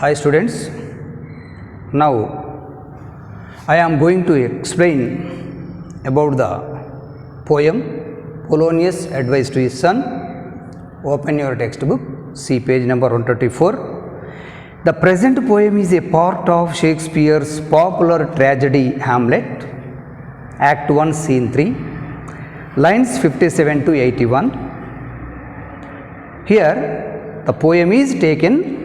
Hi students, now I am going to explain about the poem Polonius Advice to His Son. Open your textbook, see page number 134. The present poem is a part of Shakespeare's popular tragedy Hamlet, Act 1, Scene 3, lines 57 to 81. Here, the poem is taken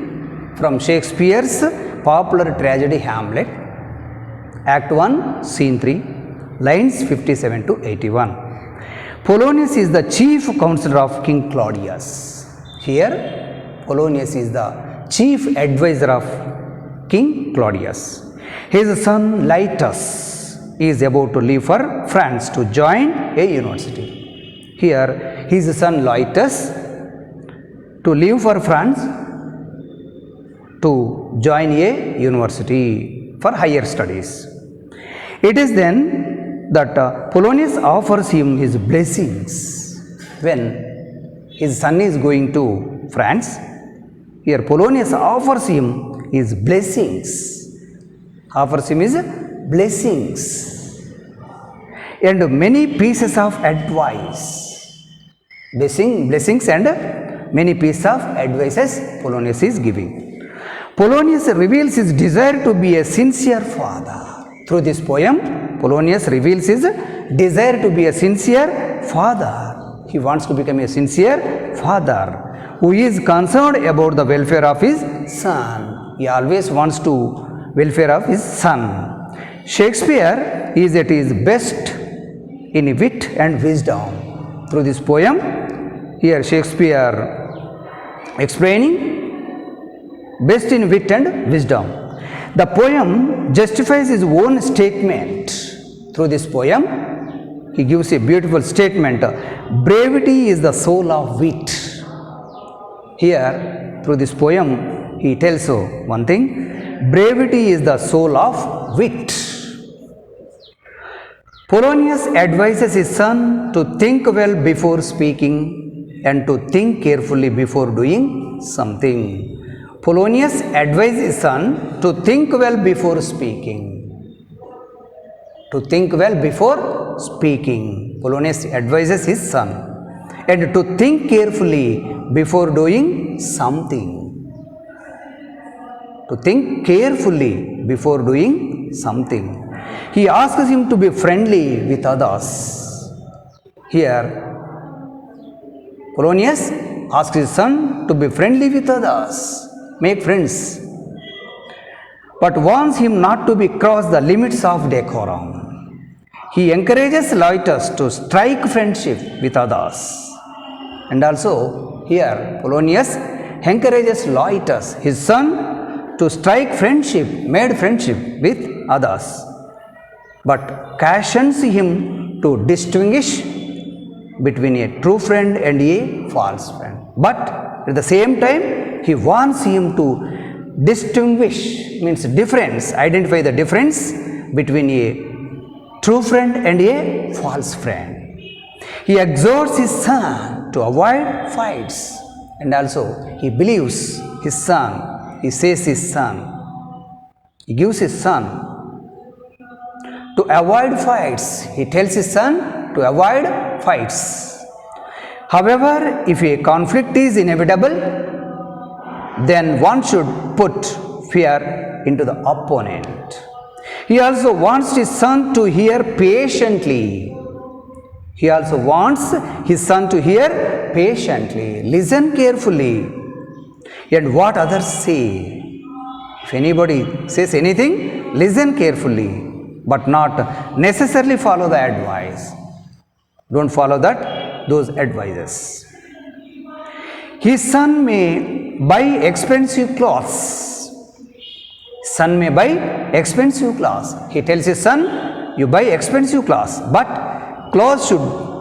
from Shakespeare's popular tragedy Hamlet, Act 1, Scene 3, lines 57 to 81. Polonius is the chief counselor of King Claudius. Here, Polonius is the chief advisor of King Claudius. His son Lytus is about to leave for France to join a university. Here, his son Lytus to leave for France to join a university for higher studies. It is then that Polonius offers him his blessings when his son is going to France. Here Polonius offers him his blessings, and many pieces of advice. Blessings and many pieces of advices Polonius is giving. Polonius reveals his desire to be a sincere father. Through this poem, Polonius reveals his desire to be a sincere father. He wants to become a sincere father who is concerned about the welfare of his son. He always wants to welfare of his son. Shakespeare is at his best in wit and wisdom. Through this poem, here Shakespeare explaining best in wit and wisdom. The poem justifies his own statement. Through this poem, he gives a beautiful statement. Brevity is the soul of wit. Here, through this poem, he tells one thing. Brevity is the soul of wit. Polonius advises his son to think well before speaking and to think carefully before doing something. Polonius advises his son to think well before speaking. Polonius advises his son and to think carefully before doing something. He asks him to be friendly with others. Here, Polonius asks his son to be friendly with others. Make friends, but warns him not to be cross the limits of decorum. He encourages Lytus to strike friendship with others. And also here Polonius encourages Lytus, his son, to strike friendship with others, but cautions him to distinguish between a true friend and a false friend. But at the same time, he wants him to distinguish, means difference, identify the difference between a true friend and a false friend. He exhorts his son to avoid fights, and also he believes his son, he says his son, he gives his son to avoid fights. He tells his son to avoid fights. However, if a conflict is inevitable, then one should put fear into the opponent. He also wants his son to hear patiently. Listen carefully, and what others say. If anybody says anything, listen carefully, but not necessarily follow the advice. Don't follow those advices. His son may buy expensive clothes. He tells his son, you buy expensive clothes, but clothes should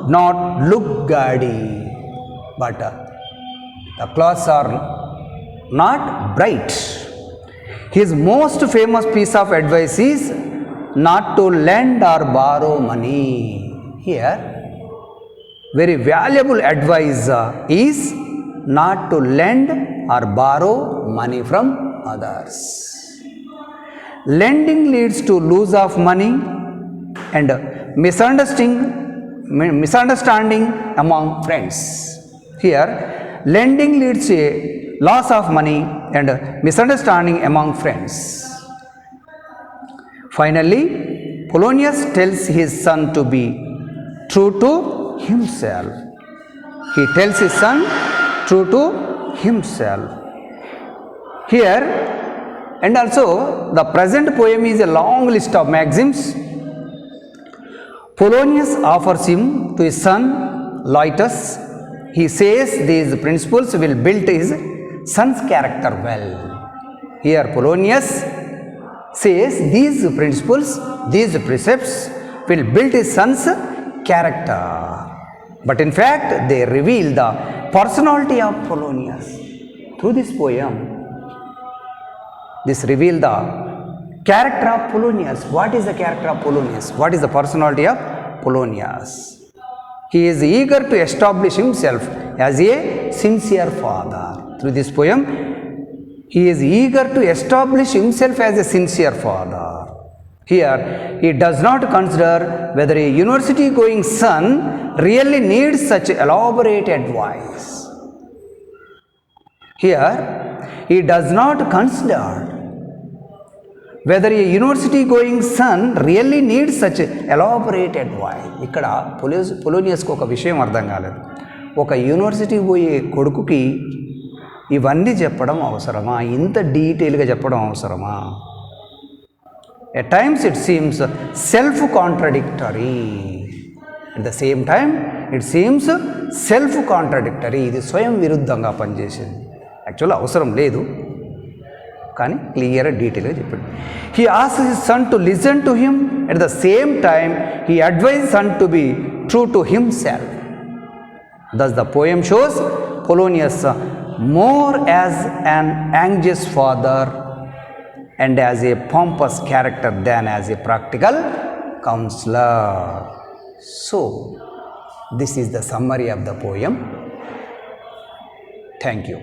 not look gaudy. But the clothes are not bright. His most famous piece of advice is not to lend or borrow money. Here, very valuable advice is not to lend or borrow money from others. Lending leads to loss of money and misunderstanding among friends. Here, lending leads to a loss of money and misunderstanding among friends. Finally, Polonius tells his son to be true to himself. He tells his son true to himself. Here, and also the present poem is a long list of maxims. Polonius offers him to his son Lytus. He says these principles will build his son's character well. Here Polonius says these principles, these precepts will build his son's character. But in fact, they reveal the personality of Polonius. Through this poem, this reveals the character of Polonius. What is the character of Polonius? What is the personality of Polonius? He is eager to establish himself as a sincere father. Through this poem, he is eager to establish himself as a sincere father. Here, he does not consider whether a university-going son really needs such elaborate advice. Here, he does not consider whether a university-going son really needs such elaborate advice. ఇక్కడ పొలోనియస్కి ఒక విషయం అర్థం కాలేదు. ఒక university పోయే కొడుకుకి ఇవన్నీ చెప్పడం అవసరమా? ఇంత డీటెయిల్గా చెప్పడం అవసరమా? At times it seems self-contradictory. At the same time, it seems self-contradictory. ఇది స్వయం విరుద్ధంగా పనిచేసింది. యాక్చువల్లీ అవసరం లేదు, కానీ క్లియర్ డీటెయిల్గా చెప్పాడు. He asks his son to listen to him. At the same time, he advises son to be true to himself. Thus, the poem shows Polonius more as an anxious father and as a pompous character than as a practical counselor. So, this is the summary of the poem. Thank you.